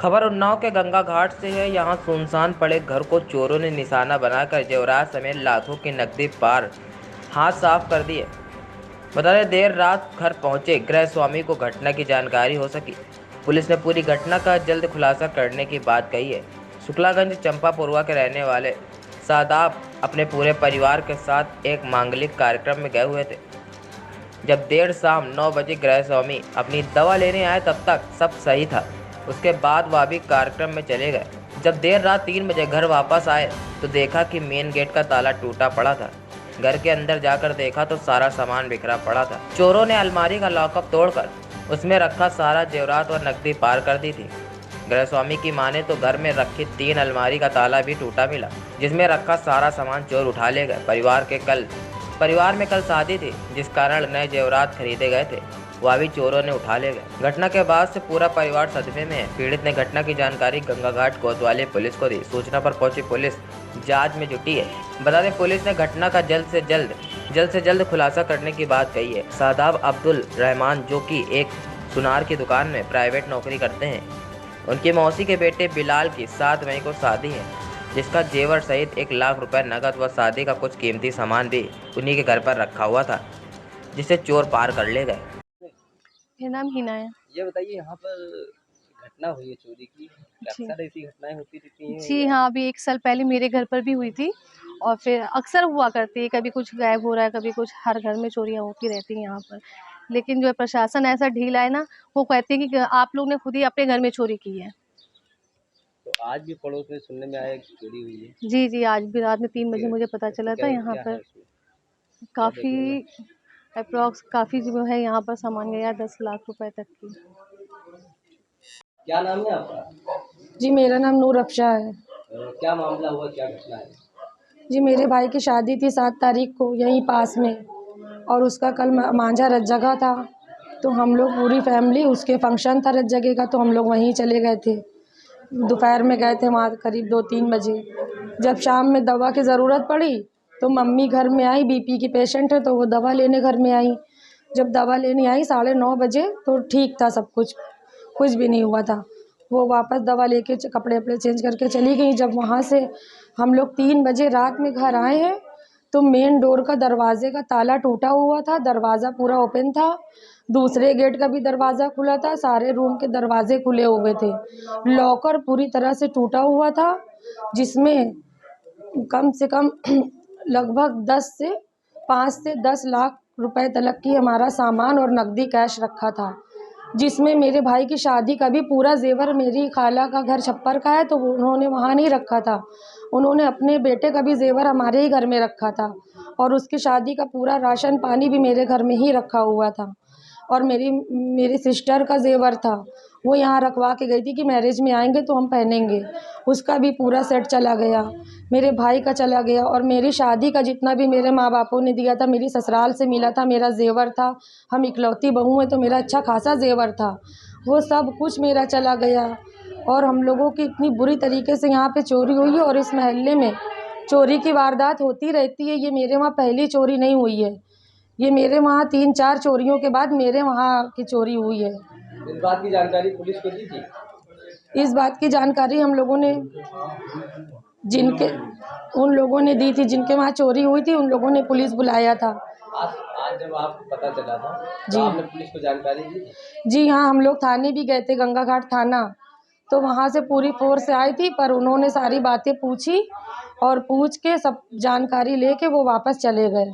खबर उन्नाव के गंगा घाट से है। यहाँ सुनसान पड़े घर को चोरों ने निशाना बनाकर जेवरात समेत लाखों की नकदी पार हाथ साफ कर दिए। बता दें, देर रात घर पहुंचे गृह स्वामी को घटना की जानकारी हो सकी। पुलिस ने पूरी घटना का जल्द खुलासा करने की बात कही है। शुक्लागंज चंपापुरवा के रहने वाले सादाब अपने पूरे परिवार के साथ एक मांगलिक कार्यक्रम में गए हुए थे। जब देर शाम 9 बजे गृह स्वामी अपनी दवा लेने आए तब तक सब सही था। उसके बाद वह भी कार्यक्रम में चले गए। जब देर रात 3 बजे घर वापस आए तो देखा कि मेन गेट का ताला टूटा पड़ा था। घर के अंदर जाकर देखा तो सारा सामान बिखरा पड़ा था। चोरों ने अलमारी का लॉकअप तोड़कर उसमें रखा सारा जेवरात और नकदी पार कर दी थी। गृह स्वामी की माने तो घर में रखी 3 अलमारी का ताला भी टूटा मिला, जिसमें रखा सारा सामान चोर उठा ले गए। परिवार में कल शादी थी, जिस कारण नए जेवरात खरीदे गए थे, वह भी चोरों ने उठा ले गए। घटना के बाद से पूरा परिवार सदमे में है। पीड़ित ने घटना की जानकारी गंगा घाट कोतवाली पुलिस को दी। सूचना पर पहुंची पुलिस जांच में जुटी है। बता दें, पुलिस ने घटना का जल्द से जल्द खुलासा करने की बात कही है। सादाब अब्दुल रहमान, जो कि एक सुनार की दुकान में प्राइवेट नौकरी करते हैं, उनकी मौसी के बेटे बिलाल की 7 मई को शादी है, जिसका जेवर सहित 1 लाख रुपए नकद व शादी का कुछ कीमती सामान भी उन्हीं के घर पर रखा हुआ था, जिसे चोर पार कर ले गए। मेरा नाम हिना है। ये बताइए, यहाँ पर घटना हुई है चोरी की, जी अक्सर ऐसी घटनाएं होती रहती हैं जी हाँ, अभी 1 साल पहले मेरे घर पर भी हुई थी और फिर अक्सर हुआ करती है, कभी कुछ गायब हो रहा है, कभी कुछ, हर घर में चोरियाँ होती रहती हैं यहाँ पर। लेकिन जो है प्रशासन ऐसा ढीला है ना, वो कहते हैं कि आप लोग ने खुद ही अपने घर में चोरी की है। तो आज भी पड़ोस में सुनने में आया कि चोरी हुई है। जी, जी, आज भी रात में 3 बजे मुझे पता तो चला था क्या यहाँ क्या है पर उसमें, क्या देखने में काफ़ी काफ़ी जो है यहाँ पर सामान गया 10 लाख रुपए तक की। क्या नाम है आपका? जी, मेरा नाम नूर अफ़शा है। क्या मामला हुआ, क्या घटना है? जी, मेरे भाई की शादी थी 7 तारीख को यहीं पास में, और उसका कल मांझा रत जगह था, तो हम लोग पूरी फैमिली, उसके फंक्शन था रत जगह का, तो हम लोग वहीं चले गए थे। दोपहर में गए थे वहाँ करीब 2-3 बजे। जब शाम में दवा की ज़रूरत पड़ी तो मम्मी घर में आई, बीपी की पेशेंट है तो वो दवा लेने घर में आई। जब दवा लेने आई 9:30 बजे तो ठीक था सब कुछ, कुछ भी नहीं हुआ था। वो वापस दवा लेके कपड़े वपड़े चेंज करके चली गई। जब वहाँ से हम लोग 3 बजे रात में घर आए हैं तो मेन डोर का दरवाजे का ताला टूटा हुआ था, दरवाज़ा पूरा ओपन था, दूसरे गेट का भी दरवाज़ा खुला था, सारे रूम के दरवाजे खुले हुए थे। लॉकर पूरी तरह से टूटा हुआ था, जिसमें कम से कम लगभग 5 से 10 लाख रुपए तक की हमारा सामान और नकदी कैश रखा था, जिसमें मेरे भाई की शादी का भी पूरा जेवर, मेरी खाला का घर छप्पर का है तो उन्होंने वहाँ नहीं रखा था, उन्होंने अपने बेटे का भी जेवर हमारे ही घर में रखा था, और उसकी शादी का पूरा राशन पानी भी मेरे घर में ही रखा हुआ था। और मेरी सिस्टर का जेवर था, वो यहाँ रखवा के गई थी कि मैरिज में आएंगे तो हम पहनेंगे, उसका भी पूरा सेट चला गया, मेरे भाई का चला गया, और मेरी शादी का जितना भी मेरे माँ बापों ने दिया था, मेरी ससुराल से मिला था, मेरा जेवर था, हम इकलौती बहू हैं तो मेरा अच्छा खासा जेवर था, वो सब कुछ मेरा चला गया। और हम लोगों की इतनी बुरी तरीके से यहाँ पे चोरी हुई है, और इस मोहल्ले में चोरी की वारदात होती रहती है, ये मेरे वहाँ पहली चोरी नहीं हुई है, ये मेरे वहाँ 3-4 चोरियों के बाद मेरे वहाँ की चोरी हुई है। इस बात की जानकारी पुलिस को दी थी? इस बात की जानकारी हम लोगों ने उन लोगों ने दी थी जिनके वहाँ चोरी हुई थी, उन लोगों ने पुलिस बुलाया था। आज जब आपको पता चला था जी, तो आपने पुलिस को जानकारी दी थी? जी हाँ, हम लोग थाने भी गए थे, गंगा घाट थाना, तो वहाँ से पूरी फोर्स आई थी, पर उन्होंने सारी बातें पूछी और पूछ के सब जानकारी लेके वो वापस चले गए।